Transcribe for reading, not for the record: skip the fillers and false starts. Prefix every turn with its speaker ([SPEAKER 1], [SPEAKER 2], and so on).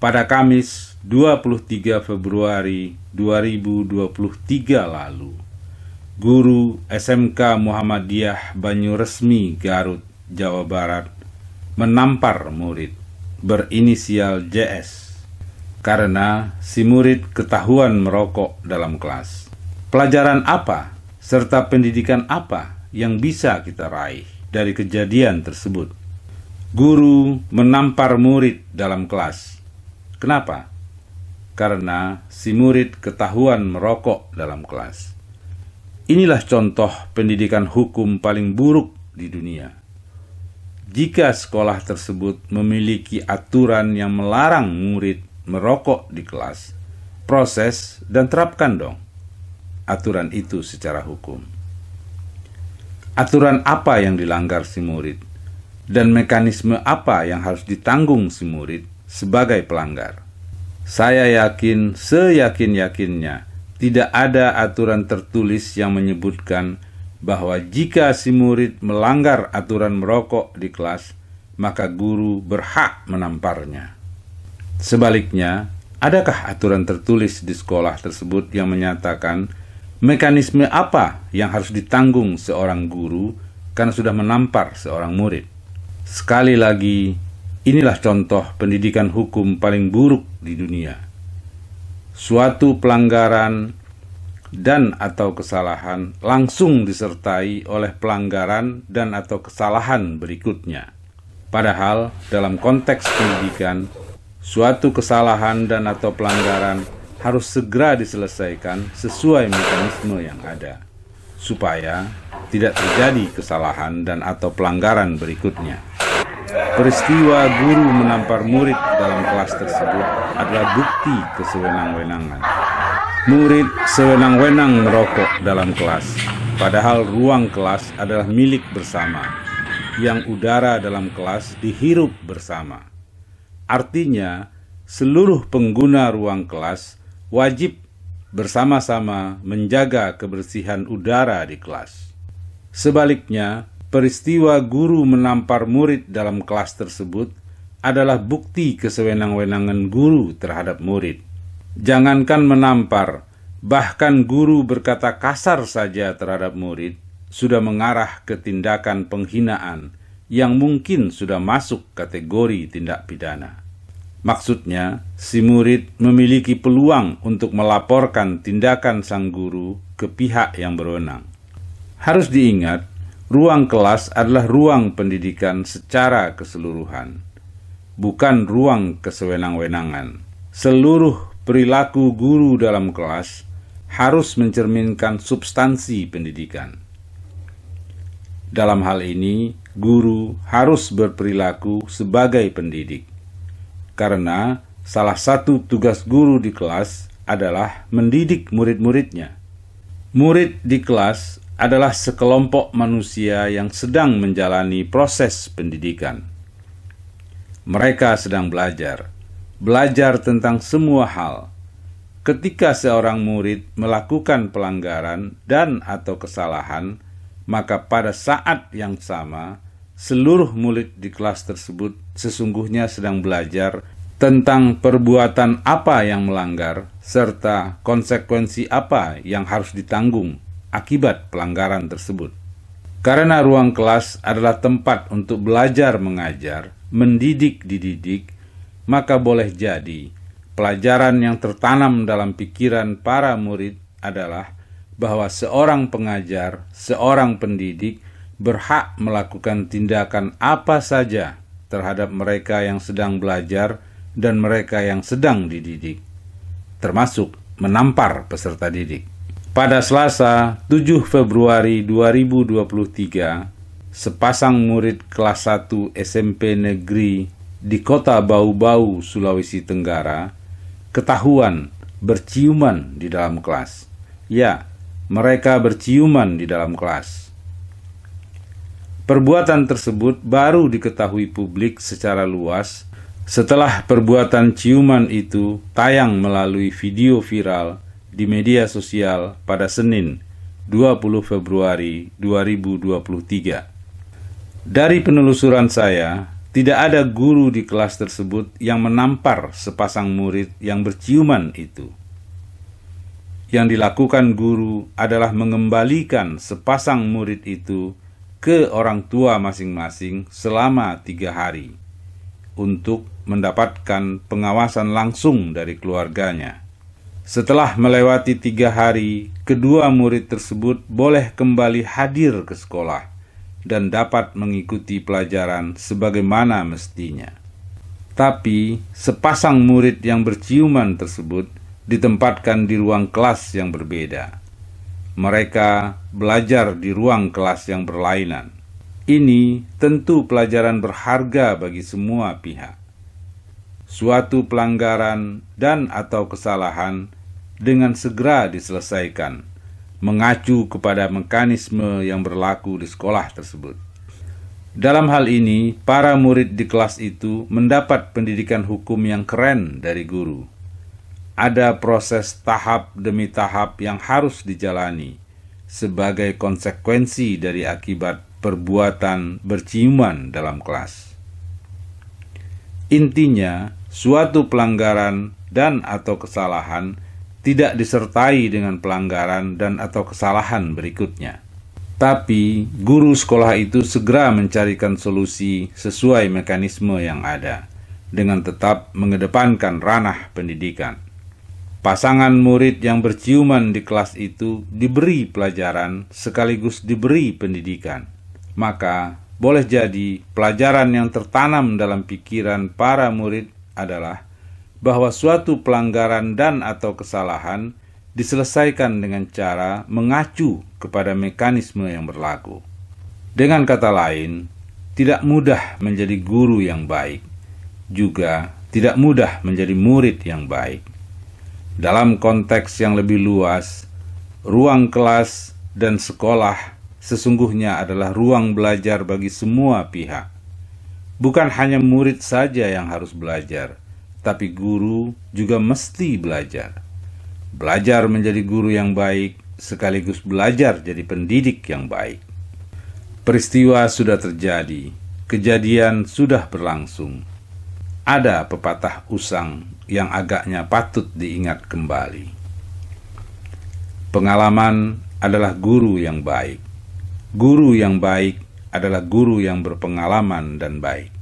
[SPEAKER 1] pada Kamis 23 Februari 2023 lalu, guru SMK Muhammadiyah Banyuresmi Garut, Jawa Barat menampar murid berinisial JS karena si murid ketahuan merokok dalam kelas. Pelajaran apa serta pendidikan apa yang bisa kita raih dari kejadian tersebut? Guru menampar murid dalam kelas. Kenapa? Karena si murid ketahuan merokok dalam kelas. Inilah contoh pendidikan hukum paling buruk di dunia. Jika sekolah tersebut memiliki aturan yang melarang murid merokok di kelas, proses dan terapkan dong aturan itu secara hukum. Aturan apa yang dilanggar si murid, dan mekanisme apa yang harus ditanggung si murid sebagai pelanggar? Saya yakin seyakin-yakinnya tidak ada aturan tertulis yang menyebutkan bahwa jika si murid melanggar aturan merokok di kelas, maka guru berhak menamparnya. Sebaliknya, adakah aturan tertulis di sekolah tersebut yang menyatakan mekanisme apa yang harus ditanggung seorang guru karena sudah menampar seorang murid? Sekali lagi, inilah contoh pendidikan hukum paling buruk di dunia. Suatu pelanggaran dan atau kesalahan langsung disertai oleh pelanggaran dan atau kesalahan berikutnya. Padahal dalam konteks pendidikan, suatu kesalahan dan atau pelanggaran harus segera diselesaikan sesuai mekanisme yang ada, supaya tidak terjadi kesalahan dan atau pelanggaran berikutnya. Peristiwa guru menampar murid dalam kelas tersebut adalah bukti kesewenang-wenangan. Murid sewenang-wenang merokok dalam kelas, padahal ruang kelas adalah milik bersama, yang udara dalam kelas dihirup bersama. Artinya, seluruh pengguna ruang kelas wajib bersama-sama menjaga kebersihan udara di kelas. Sebaliknya, peristiwa guru menampar murid dalam kelas tersebut adalah bukti kesewenang-wenangan guru terhadap murid. Jangankan menampar, bahkan guru berkata kasar saja terhadap murid sudah mengarah ke tindakan penghinaan yang mungkin sudah masuk kategori tindak pidana. Maksudnya, si murid memiliki peluang untuk melaporkan tindakan sang guru ke pihak yang berwenang. Harus diingat, ruang kelas adalah ruang pendidikan secara keseluruhan, bukan ruang kesewenang-wenangan. Seluruh perilaku guru dalam kelas harus mencerminkan substansi pendidikan. Dalam hal ini, guru harus berperilaku sebagai pendidik. Karena salah satu tugas guru di kelas adalah mendidik murid-muridnya. Murid di kelas adalah sekelompok manusia yang sedang menjalani proses pendidikan. Mereka sedang belajar tentang semua hal. Ketika seorang murid melakukan pelanggaran dan atau kesalahan, maka pada saat yang sama, seluruh murid di kelas tersebut sesungguhnya sedang belajar tentang perbuatan apa yang melanggar, serta konsekuensi apa yang harus ditanggung akibat pelanggaran tersebut. Karena ruang kelas adalah tempat untuk belajar mengajar, mendidik dididik, maka boleh jadi pelajaran yang tertanam dalam pikiran para murid adalah bahwa seorang pengajar, seorang pendidik berhak melakukan tindakan apa saja terhadap mereka yang sedang belajar dan mereka yang sedang dididik, termasuk menampar peserta didik. Pada Selasa 7 Februari 2023, sepasang murid kelas 1 SMP negeri di kota Bau-Bau, Sulawesi Tenggara, ketahuan berciuman di dalam kelas. Ya, mereka berciuman di dalam kelas. Perbuatan tersebut baru diketahui publik secara luas setelah perbuatan ciuman itu tayang melalui video viral di media sosial pada Senin 20 Februari 2023. Dari penelusuran saya, Tidak ada guru di kelas tersebut yang menampar sepasang murid yang berciuman itu. Yang dilakukan guru adalah mengembalikan sepasang murid itu ke orang tua masing-masing selama 3 hari untuk mendapatkan pengawasan langsung dari keluarganya. Setelah melewati 3 hari, kedua murid tersebut boleh kembali hadir ke sekolah dan dapat mengikuti pelajaran sebagaimana mestinya. Tapi, sepasang murid yang berciuman tersebut ditempatkan di ruang kelas yang berbeda. Mereka belajar di ruang kelas yang berlainan. Ini tentu pelajaran berharga bagi semua pihak. Suatu pelanggaran dan atau kesalahan dengan segera diselesaikan, mengacu kepada mekanisme yang berlaku di sekolah tersebut. Dalam hal ini, para murid di kelas itu mendapat pendidikan hukum yang keren dari guru. Ada proses tahap demi tahap yang harus dijalani sebagai konsekuensi dari akibat perbuatan berciuman dalam kelas. Intinya, suatu pelanggaran dan atau kesalahan tidak disertai dengan pelanggaran dan atau kesalahan berikutnya. Tapi, guru sekolah itu segera mencarikan solusi sesuai mekanisme yang ada, dengan tetap mengedepankan ranah pendidikan. Pasangan murid yang berciuman di kelas itu diberi pelajaran sekaligus diberi pendidikan. Maka, boleh jadi pelajaran yang tertanam dalam pikiran para murid adalah bahwa suatu pelanggaran dan atau kesalahan diselesaikan dengan cara mengacu kepada mekanisme yang berlaku. Dengan kata lain, tidak mudah menjadi guru yang baik, juga tidak mudah menjadi murid yang baik. Dalam konteks yang lebih luas, ruang kelas dan sekolah sesungguhnya adalah ruang belajar bagi semua pihak. Bukan hanya murid saja yang harus belajar, tapi guru juga mesti belajar. Belajar menjadi guru yang baik, sekaligus belajar jadi pendidik yang baik. Peristiwa sudah terjadi, kejadian sudah berlangsung. Ada pepatah usang yang agaknya patut diingat kembali. Pengalaman adalah guru yang baik. Guru yang baik adalah guru yang berpengalaman dan baik.